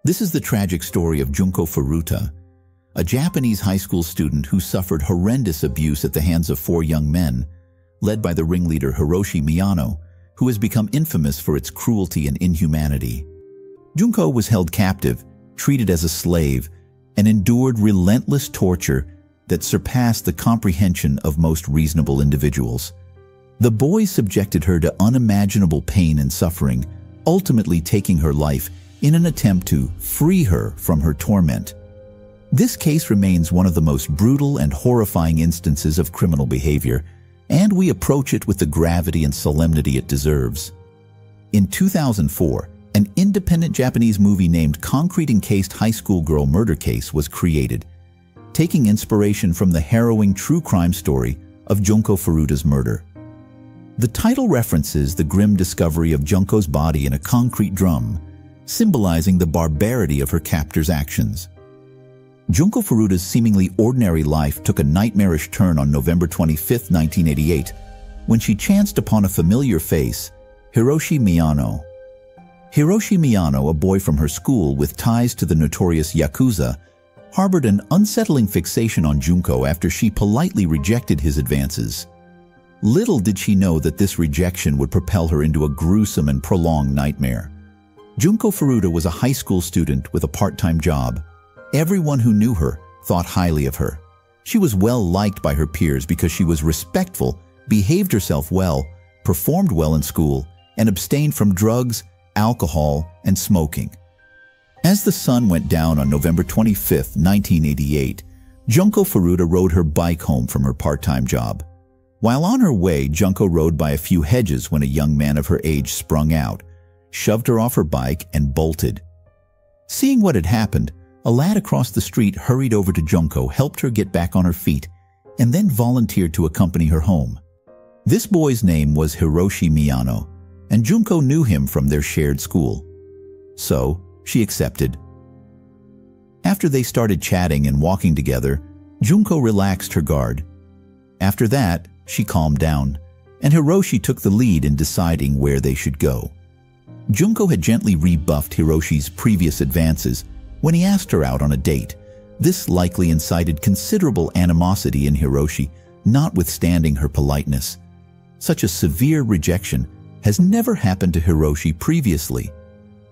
This is the tragic story of Junko Furuta, a Japanese high school student who suffered horrendous abuse at the hands of 4 young men, led by the ringleader Hiroshi Miyano, who has become infamous for its cruelty and inhumanity. Junko was held captive, treated as a slave, and endured relentless torture that surpassed the comprehension of most reasonable individuals. The boys subjected her to unimaginable pain and suffering, ultimately taking her life in an attempt to free her from her torment. This case remains one of the most brutal and horrifying instances of criminal behavior, and we approach it with the gravity and solemnity it deserves. In 2004, an independent Japanese movie named Concrete Encased High School Girl Murder Case was created, taking inspiration from the harrowing true crime story of Junko Furuta's murder. The title references the grim discovery of Junko's body in a concrete drum, symbolizing the barbarity of her captor's actions. Junko Furuta's seemingly ordinary life took a nightmarish turn on November 25, 1988, when she chanced upon a familiar face, Hiroshi Miyano. Hiroshi Miyano, a boy from her school with ties to the notorious Yakuza, harbored an unsettling fixation on Junko after she politely rejected his advances. Little did she know that this rejection would propel her into a gruesome and prolonged nightmare. Junko Furuta was a high school student with a part-time job. Everyone who knew her thought highly of her. She was well liked by her peers because she was respectful, behaved herself well, performed well in school, and abstained from drugs, alcohol, and smoking. As the sun went down on November 25, 1988, Junko Furuta rode her bike home from her part-time job. While on her way, Junko rode by a few hedges when a young man of her age sprung out, shoved her off her bike, and bolted. Seeing what had happened, a lad across the street hurried over to Junko, helped her get back on her feet, and then volunteered to accompany her home. This boy's name was Hiroshi Miyano, and Junko knew him from their shared school. So, she accepted. After they started chatting and walking together, Junko relaxed her guard. After that, she calmed down, and Hiroshi took the lead in deciding where they should go. Junko had gently rebuffed Hiroshi's previous advances when he asked her out on a date. This likely incited considerable animosity in Hiroshi, notwithstanding her politeness. Such a severe rejection has never happened to Hiroshi previously.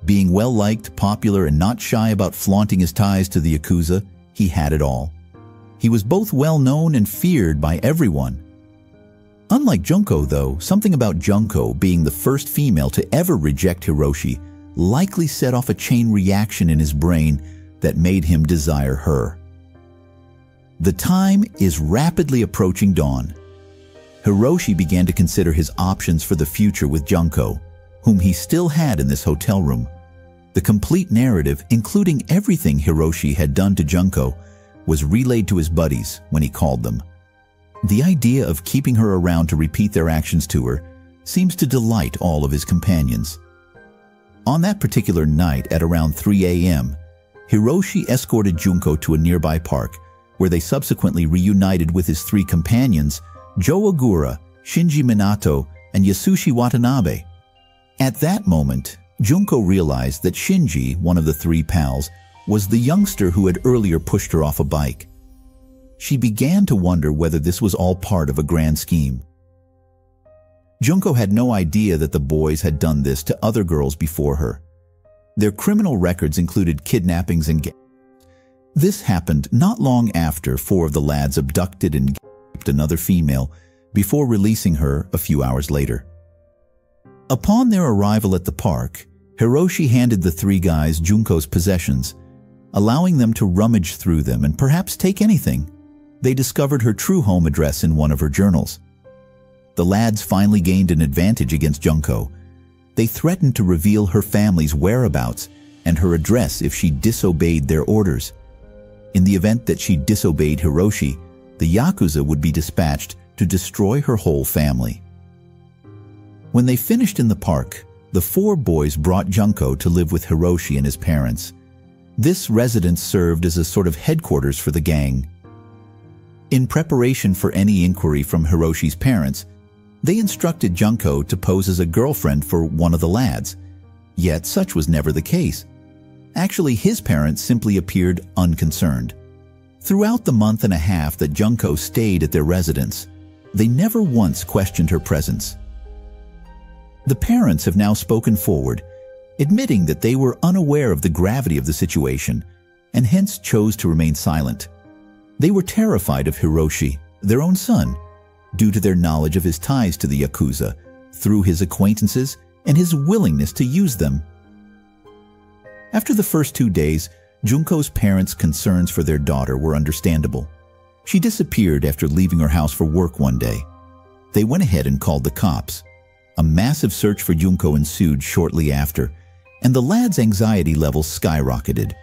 Being well-liked, popular, and not shy about flaunting his ties to the Yakuza, he had it all. He was both well-known and feared by everyone. Unlike Junko, though, something about Junko being the first female to ever reject Hiroshi likely set off a chain reaction in his brain that made him desire her. The time is rapidly approaching dawn. Hiroshi began to consider his options for the future with Junko, whom he still had in this hotel room. The complete narrative, including everything Hiroshi had done to Junko, was relayed to his buddies when he called them. The idea of keeping her around to repeat their actions to her seems to delight all of his companions. On that particular night at around 3 a.m., Hiroshi escorted Junko to a nearby park, where they subsequently reunited with his 3 companions, Joe Ogura, Shinji Minato, and Yasushi Watanabe. At that moment, Junko realized that Shinji, one of the 3 pals, was the youngster who had earlier pushed her off a bike. She began to wonder whether this was all part of a grand scheme. Junko had no idea that the boys had done this to other girls before her. Their criminal records included kidnappings and gangs. This happened not long after 4 of the lads abducted and raped another female before releasing her a few hours later. Upon their arrival at the park, Hiroshi handed the 3 guys Junko's possessions, allowing them to rummage through them and perhaps take anything. They discovered her true home address in one of her journals. The lads finally gained an advantage against Junko. They threatened to reveal her family's whereabouts and her address if she disobeyed their orders. In the event that she disobeyed Hiroshi, the Yakuza would be dispatched to destroy her whole family. When they finished in the park, the 4 boys brought Junko to live with Hiroshi and his parents. This residence served as a sort of headquarters for the gang. In preparation for any inquiry from Hiroshi's parents, they instructed Junko to pose as a girlfriend for one of the lads, yet such was never the case. Actually, his parents simply appeared unconcerned. Throughout the month and a half that Junko stayed at their residence, they never once questioned her presence. The parents have now spoken forward, admitting that they were unaware of the gravity of the situation and hence chose to remain silent. They were terrified of Hiroshi, their own son, due to their knowledge of his ties to the Yakuza, through his acquaintances and his willingness to use them. After the first 2 days, Junko's parents' concerns for their daughter were understandable. She disappeared after leaving her house for work one day. They went ahead and called the cops. A massive search for Junko ensued shortly after, and the lad's anxiety levels skyrocketed.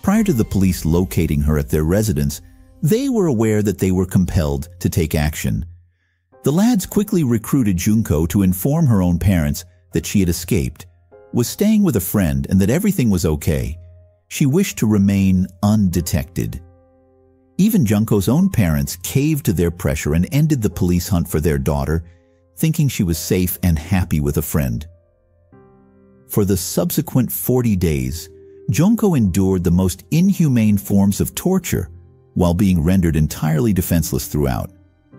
Prior to the police locating her at their residence, they were aware that they were compelled to take action. The lads quickly recruited Junko to inform her own parents that she had escaped, was staying with a friend, and that everything was okay. She wished to remain undetected. Even Junko's own parents caved to their pressure and ended the police hunt for their daughter, thinking she was safe and happy with a friend. For the subsequent 40 days, Junko endured the most inhumane forms of torture while being rendered entirely defenseless throughout.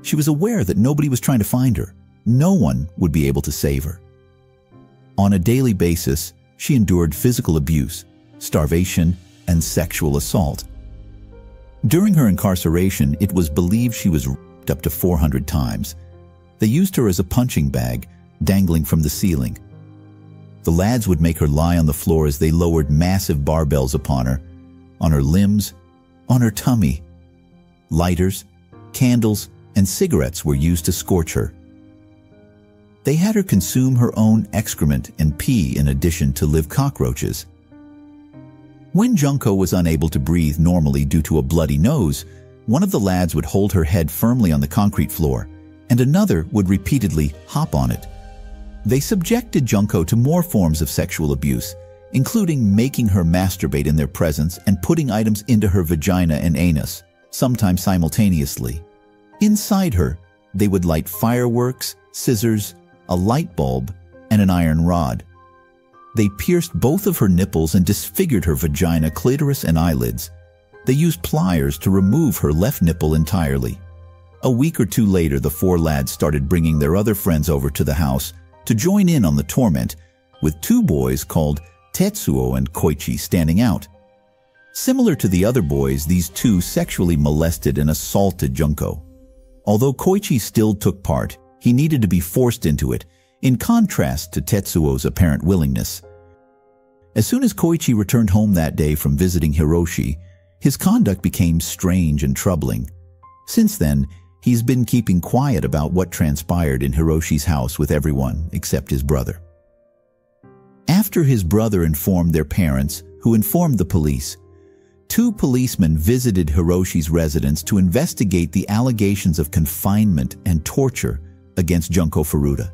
She was aware that nobody was trying to find her. No one would be able to save her. On a daily basis, she endured physical abuse, starvation, and sexual assault. During her incarceration, it was believed she was raped up to 400 times. They used her as a punching bag, dangling from the ceiling. The lads would make her lie on the floor as they lowered massive barbells upon her, on her limbs, on her tummy. Lighters, candles, and cigarettes were used to scorch her. They had her consume her own excrement and pee in addition to live cockroaches. When Junko was unable to breathe normally due to a bloody nose, one of the lads would hold her head firmly on the concrete floor, and another would repeatedly hop on it. They subjected Junko to more forms of sexual abuse, including making her masturbate in their presence and putting items into her vagina and anus, sometimes simultaneously. Inside her, they would light fireworks, scissors, a light bulb, and an iron rod. They pierced both of her nipples and disfigured her vagina, clitoris, and eyelids. They used pliers to remove her left nipple entirely. A week or two later, the 4 lads started bringing their other friends over to the house to join in on the torment, with 2 boys called Tetsuo and Koichi standing out. Similar to the other boys, these 2 sexually molested and assaulted Junko. Although Koichi still took part, he needed to be forced into it, in contrast to Tetsuo's apparent willingness. As soon as Koichi returned home that day from visiting Hiroshi, his conduct became strange and troubling. Since then, he's been keeping quiet about what transpired in Hiroshi's house with everyone except his brother. After his brother informed their parents, who informed the police, 2 policemen visited Hiroshi's residence to investigate the allegations of confinement and torture against Junko Furuta.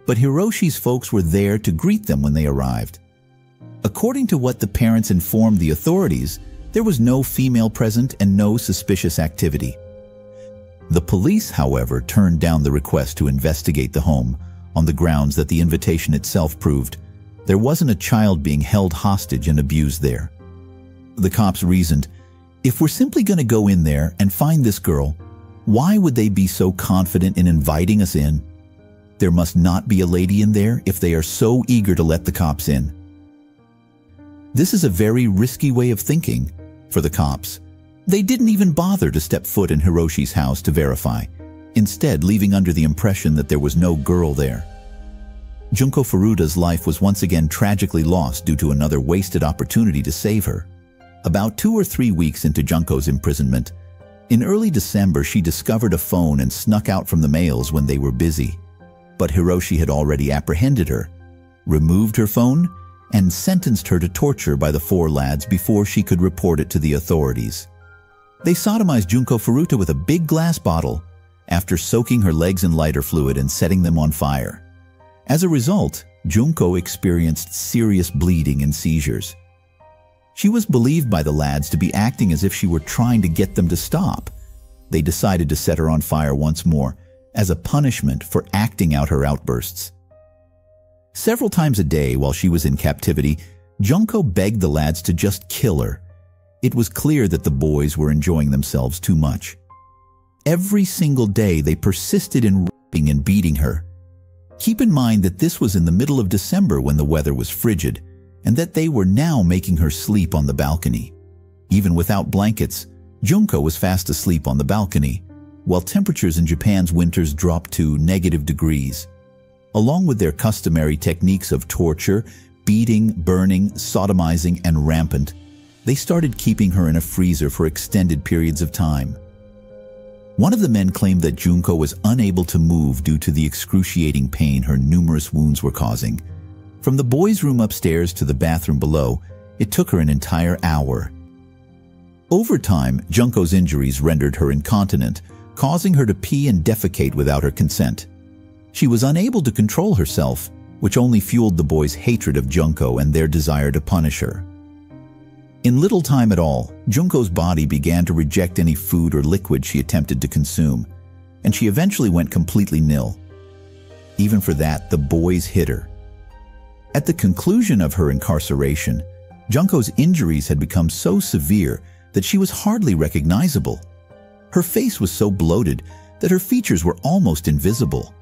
But Hiroshi's folks were there to greet them when they arrived. According to what the parents informed the authorities, there was no female present and no suspicious activity. The police, however, turned down the request to investigate the home on the grounds that the invitation itself proved there wasn't a child being held hostage and abused there. The cops reasoned, if we're simply going to go in there and find this girl, why would they be so confident in inviting us in? There must not be a lady in there if they are so eager to let the cops in. This is a very risky way of thinking for the cops. They didn't even bother to step foot in Hiroshi's house to verify, instead leaving under the impression that there was no girl there. Junko Furuta's life was once again tragically lost due to another wasted opportunity to save her. About 2 or 3 weeks into Junko's imprisonment, in early December she discovered a phone and snuck out from the males when they were busy. But Hiroshi had already apprehended her, removed her phone, and sentenced her to torture by the 4 lads before she could report it to the authorities. They sodomized Junko Furuta with a big glass bottle after soaking her legs in lighter fluid and setting them on fire. As a result, Junko experienced serious bleeding and seizures. She was believed by the lads to be acting as if she were trying to get them to stop. They decided to set her on fire once more, as a punishment for acting out her outbursts. Several times a day while she was in captivity, Junko begged the lads to just kill her. It was clear that the boys were enjoying themselves too much. Every single day they persisted in raping and beating her. Keep in mind that this was in the middle of December when the weather was frigid, and that they were now making her sleep on the balcony. Even without blankets, Junko was fast asleep on the balcony, while temperatures in Japan's winters dropped to -degrees. Along with their customary techniques of torture, beating, burning, sodomizing, and rampant, they started keeping her in a freezer for extended periods of time. One of the men claimed that Junko was unable to move due to the excruciating pain her numerous wounds were causing. From the boys' room upstairs to the bathroom below, it took her an entire hour. Over time, Junko's injuries rendered her incontinent, causing her to pee and defecate without her consent. She was unable to control herself, which only fueled the boys' hatred of Junko and their desire to punish her. In little time at all, Junko's body began to reject any food or liquid she attempted to consume, and she eventually went completely nil. Even for that, the boys hit her. At the conclusion of her incarceration, Junko's injuries had become so severe that she was hardly recognizable. Her face was so bloated that her features were almost invisible.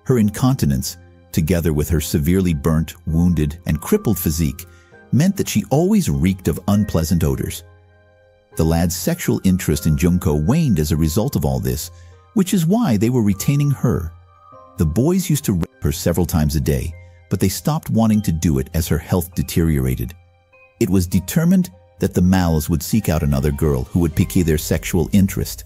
Her incontinence, together with her severely burnt, wounded, and crippled physique, meant that she always reeked of unpleasant odors. The lads' sexual interest in Junko waned as a result of all this, which is why they were retaining her. The boys used to rape her several times a day, but they stopped wanting to do it as her health deteriorated. It was determined that the males would seek out another girl who would pique their sexual interest.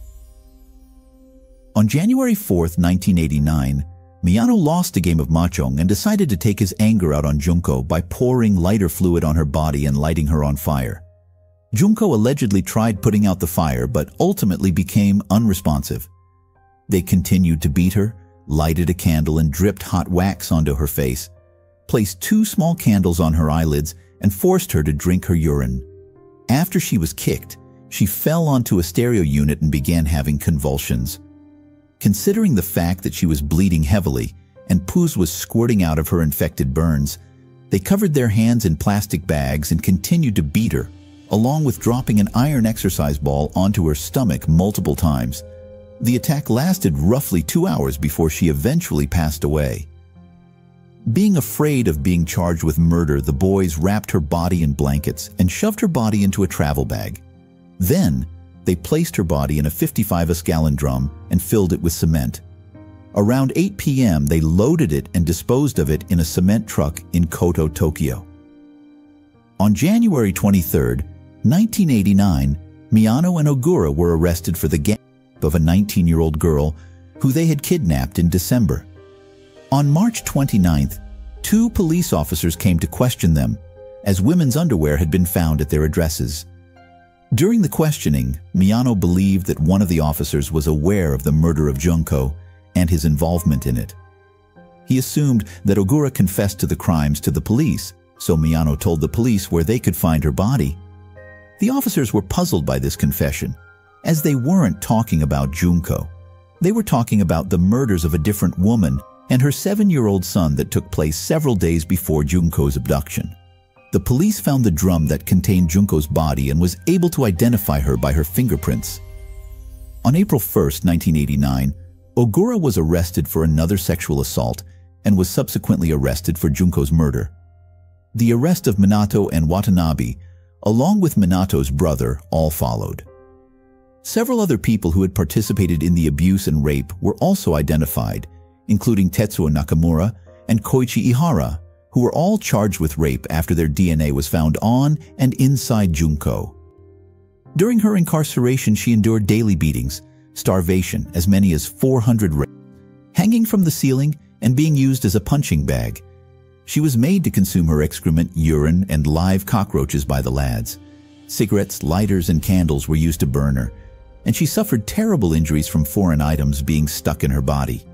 On January 4th, 1989, Miyano lost a game of mahjong and decided to take his anger out on Junko by pouring lighter fluid on her body and lighting her on fire. Junko allegedly tried putting out the fire but ultimately became unresponsive. They continued to beat her, lighted a candle and dripped hot wax onto her face, placed 2 small candles on her eyelids, and forced her to drink her urine. After she was kicked, she fell onto a stereo unit and began having convulsions. Considering the fact that she was bleeding heavily and pooz was squirting out of her infected burns, they covered their hands in plastic bags and continued to beat her, along with dropping an iron exercise ball onto her stomach multiple times. The attack lasted roughly 2 hours before she eventually passed away. Being afraid of being charged with murder, the boys wrapped her body in blankets and shoved her body into a travel bag. Then, they placed her body in a 55-gallon drum and filled it with cement. Around 8 p.m., they loaded it and disposed of it in a cement truck in Koto, Tokyo. On January 23, 1989, Miyano and Ogura were arrested for the gang of a 19-year-old girl who they had kidnapped in December. On March 29th, 2 police officers came to question them, as women's underwear had been found at their addresses. During the questioning, Miyano believed that one of the officers was aware of the murder of Junko and his involvement in it. He assumed that Ogura confessed to the crimes to the police, so Miyano told the police where they could find her body. The officers were puzzled by this confession, as they weren't talking about Junko. They were talking about the murders of a different woman and her 7-year-old son that took place several days before Junko's abduction. The police found the drum that contained Junko's body and was able to identify her by her fingerprints. On April 1, 1989, Ogura was arrested for another sexual assault and was subsequently arrested for Junko's murder. The arrest of Minato and Watanabe, along with Minato's brother, all followed. Several other people who had participated in the abuse and rape were also identified, including Tetsuo Nakamura and Koichi Ihara, who were all charged with rape after their DNA was found on and inside Junko. During her incarceration, she endured daily beatings, starvation, as many as 400 rapes, hanging from the ceiling and being used as a punching bag. She was made to consume her excrement, urine, and live cockroaches by the lads. Cigarettes, lighters, and candles were used to burn her, and she suffered terrible injuries from foreign items being stuck in her body.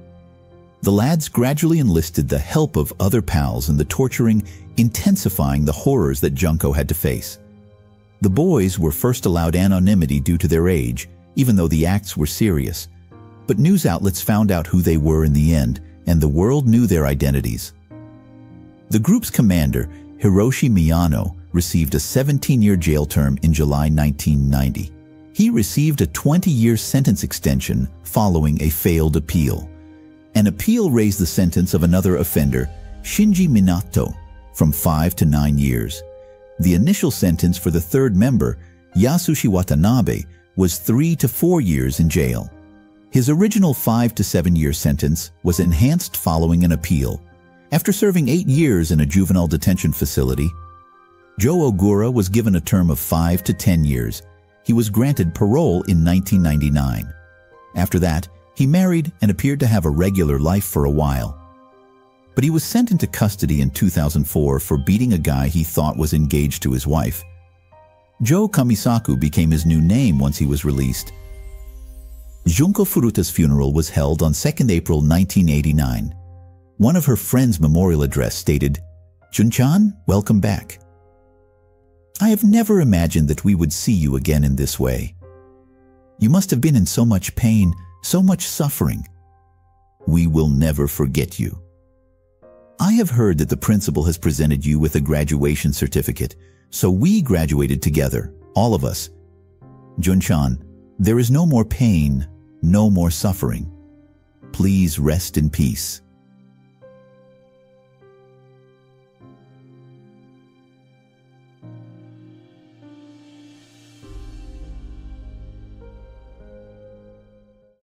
The lads gradually enlisted the help of other pals in the torturing, intensifying the horrors that Junko had to face. The boys were first allowed anonymity due to their age, even though the acts were serious. But news outlets found out who they were in the end, and the world knew their identities. The group's commander, Hiroshi Miyano received a 17-year jail term in July 1990. He received a 20-year sentence extension following a failed appeal. An appeal raised the sentence of another offender, Shinji Minato, from 5 to 9 years. The initial sentence for the third member, Yasushi Watanabe, was 3 to 4 years in jail. His original 5 to 7-year sentence was enhanced following an appeal. After serving 8 years in a juvenile detention facility, Joe Ogura was given a term of 5 to 10 years. He was granted parole in 1999. After that, he married and appeared to have a regular life for a while. But he was sent into custody in 2004 for beating a guy he thought was engaged to his wife. Joe Kamisaku became his new name once he was released. Junko Furuta's funeral was held on 2nd April 1989. One of her friends' memorial address stated, "Jun-chan, welcome back. I have never imagined that we would see you again in this way. You must have been in so much pain, so much suffering. We will never forget you. I have heard that the principal has presented you with a graduation certificate, so we graduated together, all of us. Jun-chan, there is no more pain, no more suffering. Please rest in peace."